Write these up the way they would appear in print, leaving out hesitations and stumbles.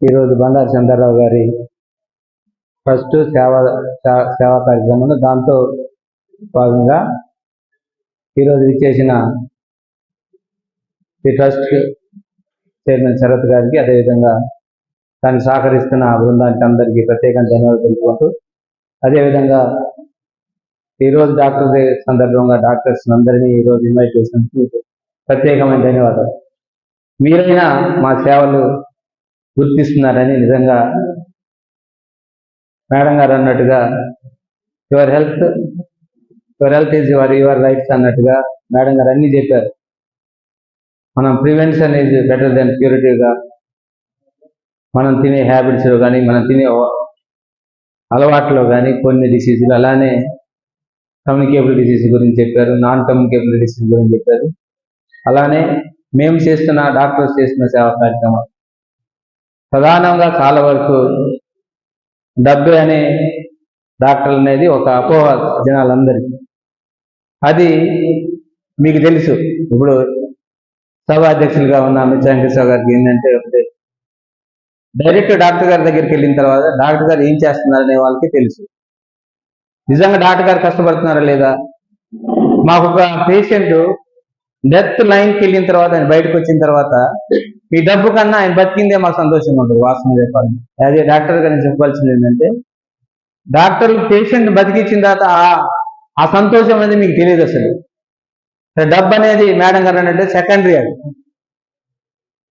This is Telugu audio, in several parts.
ఈరోజు బండారు చంద్రరావు గారి ఫస్ట్ సేవా కార్యక్రమంలో దాంతో భాగంగా ఈరోజు ఇచ్చేసిన ఈ ట్రస్ట్ చైర్మన్ శరత్ గారికి, అదేవిధంగా దాన్ని సహకరిస్తున్న బృందానికి అందరికీ ప్రత్యేకంగా ధన్యవాదాలు తెలుపుకుంటూ, అదేవిధంగా ఈరోజు డాక్టర్ డే సందర్భంగా డాక్టర్స్ అందరినీ ఈరోజు ఇన్వైట్ చేసినందుకు ప్రత్యేకమైన ధన్యవాదాలు. మీరైనా మా సేవలు గుర్తిస్తున్నారని, నిజంగా మేడం గారు అన్నట్టుగా your health is your rights అన్నట్టుగా మేడం గారు అన్నీ చెప్పారు. మనం ప్రివెన్షన్ ఈజ్ బెటర్ దెన్ క్యూరిటివ్గా మనం తినే హ్యాబిట్స్లో కానీ, మనం తినే అలవాట్లో కానీ కొన్ని డిసీజులు, అలానే కమ్యూనికేబుల్ డిసీజ్ గురించి చెప్పారు, నాన్ కమ్యూనికేబుల్ డిసీజ్ గురించి చెప్పారు. అలానే మేము చేస్తున్న డాక్టర్స్ చేస్తున్న సేవా కార్యక్రమాలు ప్రధానంగా చాలా వరకు డబ్బు అనే డాక్టర్లు అనేది ఒక అపోహ జనాలందరికీ. అది మీకు తెలుసు. ఇప్పుడు సభా అధ్యక్షులుగా ఉన్న అమిత్ వెంకటేశ్వర గారికి ఏంటంటే, ఒకటి డైరెక్ట్ డాక్టర్ గారి దగ్గరికి వెళ్ళిన తర్వాత డాక్టర్ గారు ఏం చేస్తున్నారనే వాళ్ళకి తెలుసు. నిజంగా డాక్టర్ గారు కష్టపడుతున్నారా లేదా? మాకు ఒక పేషెంట్ డెత్ లైన్కి వెళ్ళిన తర్వాత, ఆయన బయటకు వచ్చిన తర్వాత, ఈ డబ్బు కన్నా ఆయన బతికిందే మాకు సంతోషంగా ఉంటుంది. వాస్తవం చెప్పాలి, యాజ్ ఏ డాక్టర్ గా నేను చెప్పాల్సింది ఏంటంటే, డాక్టర్లు పేషెంట్ బతికించిన తర్వాత ఆ సంతోషం అనేది మీకు తెలియదు అసలు. డబ్బు అనేది మేడం గారు అంటే సెకండరీ. అది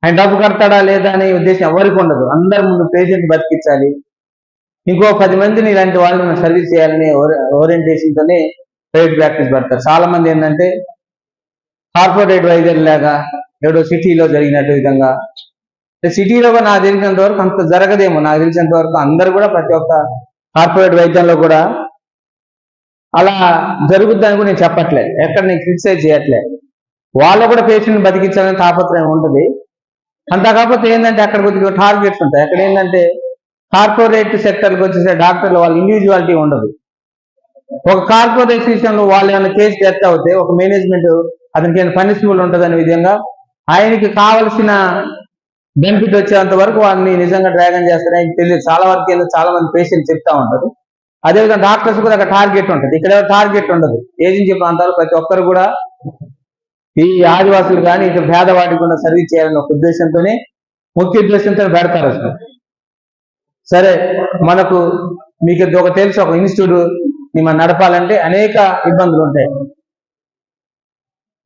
ఆయన డబ్బు కడతాడా లేదా అనే ఉద్దేశం ఎవరికి ఉండదు. అందరి ముందు పేషెంట్ బతికించాలి, ఇంకో 10 మందిని ఇలాంటి వాళ్ళని సర్వీస్ చేయాలని ఓరియంటేషన్తోనే ప్రైవేట్ ప్రాక్టీస్ పడతారు. చాలా మంది ఏంటంటే కార్పొరేట్ వైద్యులు లాగా ఏదో సిటీలో జరిగినట్టు విధంగా, సిటీలో నాకు తెలిసినంత వరకు అంత జరగదేమో. నాకు తెలిసినంత వరకు అందరూ కూడా ప్రతి ఒక్క కార్పొరేట్ వైద్యంలో కూడా అలా జరుగుద్దని కూడా నేను చెప్పట్లేదు, ఎక్కడ నేను క్రిటిసైజ్ చేయట్లేదు. వాళ్ళు కూడా పేషెంట్ బతికించాలని తాపత్రయం ఉంటుంది. అంతా కాకపోతే ఏంటంటే అక్కడ కొద్దిగా టార్గెట్స్ ఉంటాయి. అక్కడ ఏంటంటే కార్పొరేట్ సెక్టర్కి వచ్చేసే డాక్టర్లు వాళ్ళ ఇండివిజువాలిటీ ఉండదు. ఒక కార్పొరేట్ విషయంలో వాళ్ళు ఏమైనా కేసు డెత్ అవుతే ఒక మేనేజ్మెంట్ అతనికి ఏమైనా పనిష్మెంట్ ఉంటుంది అనే విధంగా ఆయనకి కావలసిన బెనిఫిట్ వచ్చేంత వరకు వాళ్ళని నిజంగా డ్రాగన్ చేస్తారు. ఆయనకి తెలియదు. చాలా వరకు చాలా మంది పేషెంట్ చెప్తా ఉంటారు. అదేవిధంగా డాక్టర్స్ కూడా అక్కడ టార్గెట్ ఉంటుంది, ఇక్కడ టార్గెట్ ఉండదు. ఏజెన్సీ ప్రాంతాలు ప్రతి ఒక్కరు కూడా ఈ ఆదివాసులు కానీ ఇటు పేదవాటికి కూడా సర్వీస్ చేయాలనే ఒక ఉద్దేశంతోనే, ముఖ్య ఉద్దేశంతో పెడతారు అసలు. సరే, మనకు మీకు ఒక తెలుసు, ఒక ఇన్స్టిట్యూట్ మనం నడపాలంటే అనేక ఇబ్బందులు ఉంటాయి.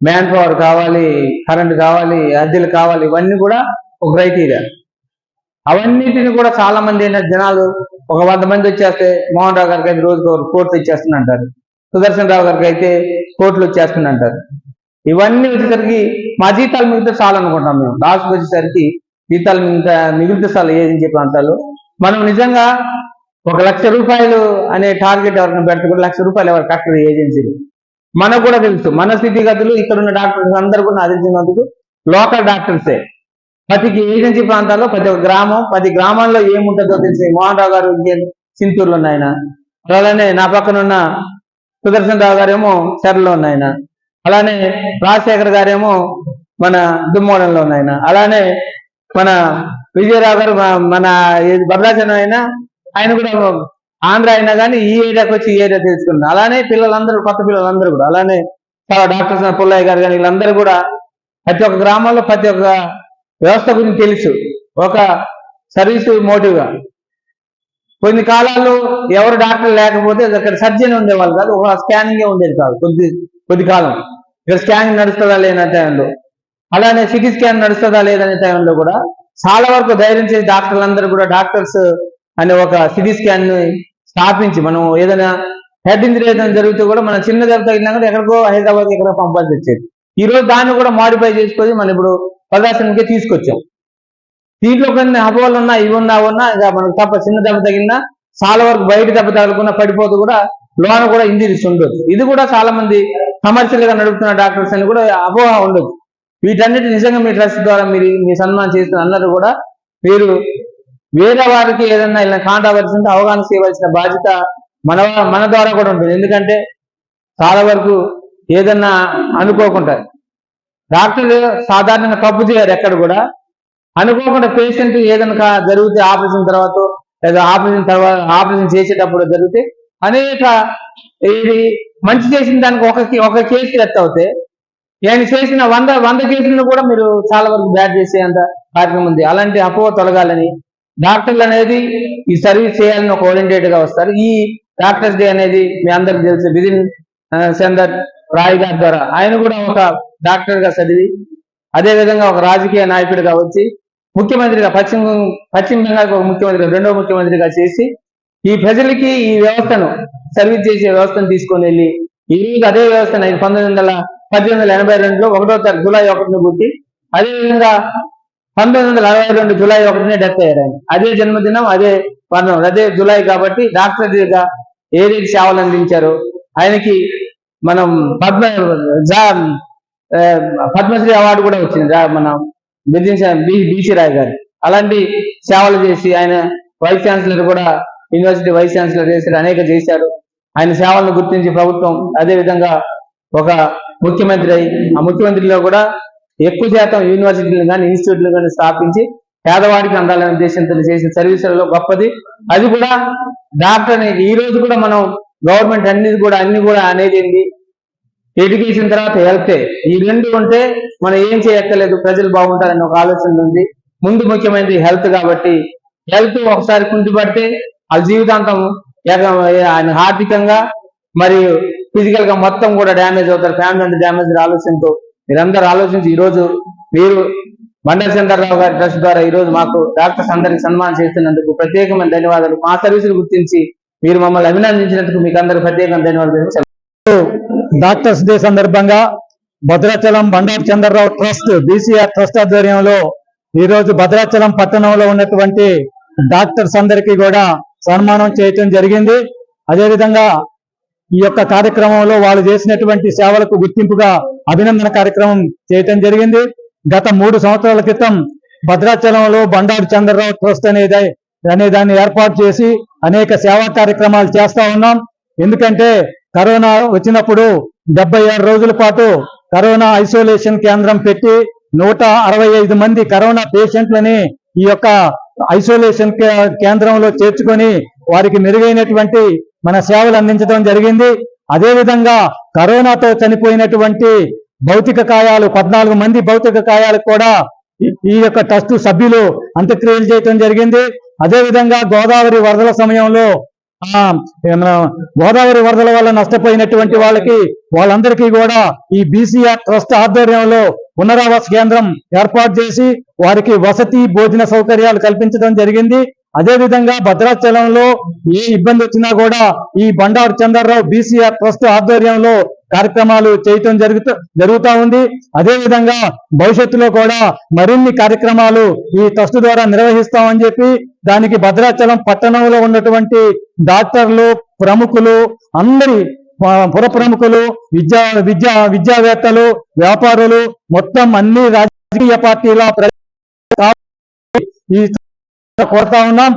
మ్యాన్ పవర్ కావాలి, కరెంట్ కావాలి, అద్దెలు కావాలి, ఇవన్నీ కూడా ఒక క్రైటీరియా. అవన్నిటిని కూడా చాలా మంది ఏంటంటే జనాలు ఒక 100 మంది వచ్చేస్తే మోహన్ రావు గారికి అయితే రోజుకు ఒక కోట్లు ఇచ్చేస్తుందంటారు, సుదర్శన్ రావు గారికి అయితే కోట్లు వచ్చేస్తుందంటారు. ఇవన్నీ వచ్చేసరికి మా జీతాలు మిగిలితే చాలు అనుకుంటాం మేము. లాస్ట్కి వచ్చేసరికి జీతాలు మిగిలితే చాలు ఏజెన్సీ ప్రాంతాల్లో. మనం నిజంగా 1 లక్ష రూపాయలు అనే టార్గెట్ ఎవరిని పెడితే కూడా 1 లక్ష రూపాయలు ఎవరు కట్టరు ఏజెన్సీలు. మనకు కూడా తెలుసు మన స్థితిగతులు. ఇక్కడ ఉన్న డాక్టర్స్ అందరూ కూడా నాకు తెలిసినందుకు లోకల్ డాక్టర్సే. ప్రతి ఏజెన్సీ ప్రాంతాల్లో ప్రతి ఒక్క గ్రామం, 10 గ్రామాల్లో ఏముంటుందో తెలిసి మోహన్ రావు గారు చింతూరులో ఉన్నాయన, అలానే నా పక్కన ఉన్న సుదర్శన్ రావు గారేమో చెర్లలో ఉన్నాయన, అలానే రాజశేఖర్ గారేమో మన దుమ్మోడంలో ఉన్నాయన, అలానే మన విజయరావు గారు మన భద్రాచలం అయినా ఆయన కూడా ఆంధ్ర అయినా కానీ ఈ ఏరియాకి వచ్చి ఈ ఏరియా తెలుసుకున్నారు. అలానే పిల్లలందరూ, కొత్త పిల్లలందరూ కూడా, అలానే చాలా డాక్టర్స్ పుల్లయ్య గారు కానీ వీళ్ళందరూ కూడా ప్రతి ఒక్క గ్రామంలో ప్రతి ఒక్క వ్యవస్థ గురించి తెలుసు. ఒక సర్వీసు మోటివ్గా కొన్ని కాలాల్లో ఎవరు డాక్టర్ లేకపోతే అక్కడ సర్జన్ ఉండేవాళ్ళు కాదు, ఒక స్కానింగే ఉండేది కాదు కొద్ది కాలం. ఇక్కడ స్కానింగ్ నడుస్తుందా లేదనే టైంలో, అలానే సిటీ స్కాన్ నడుస్తుందా లేదనే టైంలో కూడా చాలా వరకు ధైర్యం చేసి డాక్టర్లందరూ కూడా డాక్టర్స్ అనే ఒక సిటీ స్కాన్ ని స్థాపించి, మనం ఏదైనా హెడ్ ఇంజరీ ఏదైనా జరిగితే కూడా మనం చిన్న దెబ్బ తగిలినా కూడా ఎక్కడికో హైదరాబాద్కి ఎక్కడో పంపాల్సి వచ్చేది. ఈ రోజు దాన్ని కూడా మాడిఫై చేసుకొని మనం ఇప్పుడు ప్రదర్శనకే తీసుకొచ్చాం. దీంట్లో కొన్ని అపోహలు ఉన్నా, ఇవి ఉన్నా ఇక మనకు తప్ప చిన్న దెబ్బ తగిలినా చాలా వరకు బయట దెబ్బ తగలకుండా పడిపోతూ కూడా లోన కూడా ఇంజరీస్ ఉండొచ్చు. ఇది కూడా చాలా మంది కమర్షియల్ గా నడుపుతున్న డాక్టర్స్ అని కూడా అపోహ ఉండొచ్చు. వీటన్నిటి నిజంగా మీ ట్రస్ట్ ద్వారా మీరు మీ సన్మానం చేస్తున్న అందరూ కూడా మీరు వేరే వారికి ఏదన్నా ఇలా కాంట్రావర్సీ ఉంటే అవగాహన చేయవలసిన బాధ్యత మన ద్వారా కూడా ఉంటుంది. ఎందుకంటే చాలా వరకు ఏదన్నా అనుకోకుండా డాక్టర్లు సాధారణంగా తప్పు చేయరు ఎక్కడ కూడా. అనుకోకుండా పేషెంట్ ఏదైనా జరిగితే ఆపరేషన్ తర్వాత లేదా ఆపరేషన్ చేసేటప్పుడు జరిగితే అనేక ఇది మంచి చేసిన దానికి ఒక కేసు ఎత్త అవుతే ఆయన చేసిన 100 కేసులను కూడా మీరు చాలా వరకు బ్యాడ్ చేసే అంత కార్యక్రమం ఉంది. అలాంటి అపోహ తొలగాలని డాక్టర్లు అనేది ఈ సర్వీస్ చేయాలని ఒక ఓరియంటెడ్ గా వస్తారు. ఈ డాక్టర్స్ డే అనేది మీ అందరికి తెలుసు. బిదిన్ చందర్ రాయ్ గారి ద్వారా ఆయన కూడా ఒక డాక్టర్ గా చదివి అదే విధంగా ఒక రాజకీయ నాయకుడిగా వచ్చి ముఖ్యమంత్రిగా పశ్చిమ బెంగాల్ ఒక ముఖ్యమంత్రిగా, రెండవ ముఖ్యమంత్రిగా చేసి ఈ ప్రజలకి ఈ వ్యవస్థను సర్వీస్ చేసే వ్యవస్థను తీసుకొని వెళ్ళి ఈ రోజు అదే వ్యవస్థను 1882లో 1వ తారీఖు జూలై 1న పుట్టి అదేవిధంగా 1962 జూలై 1నే డెత్ అయ్యారు. ఆయన అదే జన్మదినం, అదే వర్ణం, అదే జూలై కాబట్టి డాక్టర్గా ఏదైతే సేవలు అందించారో ఆయనకి మనం పద్మశ్రీ అవార్డు కూడా వచ్చింది మన బీసీ రాయ్ గారు. అలాంటి సేవలు చేసి ఆయన వైస్ ఛాన్సలర్ కూడా, యూనివర్సిటీ వైస్ ఛాన్సలర్ చేసి అనేక చేశారు. ఆయన సేవలను గుర్తించి ప్రభుత్వం అదే విధంగా ఒక ముఖ్యమంత్రి అయి ఆ ముఖ్యమంత్రిలో కూడా ఎక్కువ శాతం యూనివర్సిటీలు కానీ ఇన్స్టిట్యూట్లు కానీ స్థాపించి పేదవాడికి అందాలనే ఉద్దేశంతో చేసిన సర్వీసులలో గొప్పది. అది కూడా డాక్టర్ ఈ రోజు కూడా మనం గవర్నమెంట్ అన్ని కూడా అనేది ఎడ్యుకేషన్ తర్వాత హెల్తే, ఈ రెండు ఉంటే మనం ఏం చేయక్కర్లేదు, ప్రజలు బాగుంటారని ఒక ఆలోచన ఉంది. ముందు ముఖ్యమైనది హెల్త్ కాబట్టి హెల్త్ ఒకసారి కుంటిపడితే ఆ జీవితాంతం ఆయన ఆర్థికంగా మరియు ఫిజికల్ గా మొత్తం కూడా డ్యామేజ్ అవుతారు. ఫ్యామిలీ అంతా డ్యామేజ్ ఆలోచనతో మీరందరూ ఆలోచించి ఈ రోజు మీరు బండారు చంద్రరావు గారి ట్రస్ట్ ద్వారా ఈ రోజు మాకు డాక్టర్స్ అందరికి సన్మానం చేస్తున్నందుకు ప్రత్యేకమైన ధన్యవాదాలు. మా సర్వీసులు గుర్తించి మీరు మమ్మల్ని అభినందించినందుకు మీకు అందరికి ప్రత్యేకమైన ధన్యవాదాలు. డాక్టర్స్ డే సందర్భంగా Bhadrachalam Bandaru Chandra Rao trust BCR trust ఆధ్వర్యంలో ఈ రోజు భద్రాచలం పట్టణంలో ఉన్నటువంటి డాక్టర్స్ అందరికీ కూడా సన్మానం చేయటం జరిగింది. అదేవిధంగా ఈ యొక్క కార్యక్రమంలో వాళ్ళు చేసినటువంటి సేవలకు గుర్తింపుగా అభినందన కార్యక్రమం చేయటం జరిగింది. గత 3 సంవత్సరాల క్రితం భద్రాచలంలో బండారు చంద్రరావు ట్రస్ట్ అనే దాన్ని ఏర్పాటు చేసి అనేక సేవా కార్యక్రమాలు చేస్తా ఉన్నాం. ఎందుకంటే కరోనా వచ్చినప్పుడు 76 రోజుల పాటు కరోనా ఐసోలేషన్ కేంద్రం పెట్టి 165 మంది కరోనా పేషెంట్లని ఈ యొక్క ఐసోలేషన్ కేంద్రంలో చేర్చుకొని వారికి మెరుగైనటువంటి మన సేవలు అందించడం జరిగింది. అదేవిధంగా కరోనాతో చనిపోయినటువంటి భౌతిక కాయాలు 14 మంది భౌతిక కాయాలకు కూడా ఈ యొక్క ట్రస్ట్ సభ్యులు అంత్యక్రియలు చేయడం జరిగింది. అదేవిధంగా గోదావరి వరదల సమయంలో గోదావరి వరదల వల్ల నష్టపోయినటువంటి వాళ్ళందరికీ కూడా ఈ బీసీఆర్ ట్రస్ట్ ఆధ్వర్యంలో పునరావాస కేంద్రం ఏర్పాటు చేసి వారికి వసతి భోజన సౌకర్యాలు కల్పించడం జరిగింది. అదేవిధంగా భద్రాచలంలో ఏ ఇబ్బంది వచ్చినా కూడా ఈ బండారు చంద్రరావు బీసీఆర్ ట్రస్ట్ ఆధ్వర్యంలో కార్యక్రమాలు చేయటం జరుగుతూ ఉంది. అదేవిధంగా భవిష్యత్తులో కూడా మరిన్ని కార్యక్రమాలు ఈ ట్రస్ట్ ద్వారా నిర్వహిస్తామని చెప్పి దానికి భద్రాచలం పట్టణంలో ఉన్నటువంటి డాక్టర్లు, ప్రముఖులు, అందరి పుర ప్రముఖులు, విద్యావేత్తలు, వ్యాపారులు, మొత్తం అన్ని రాజకీయ పార్టీల ఈ కోరుతా ఉన్నాం.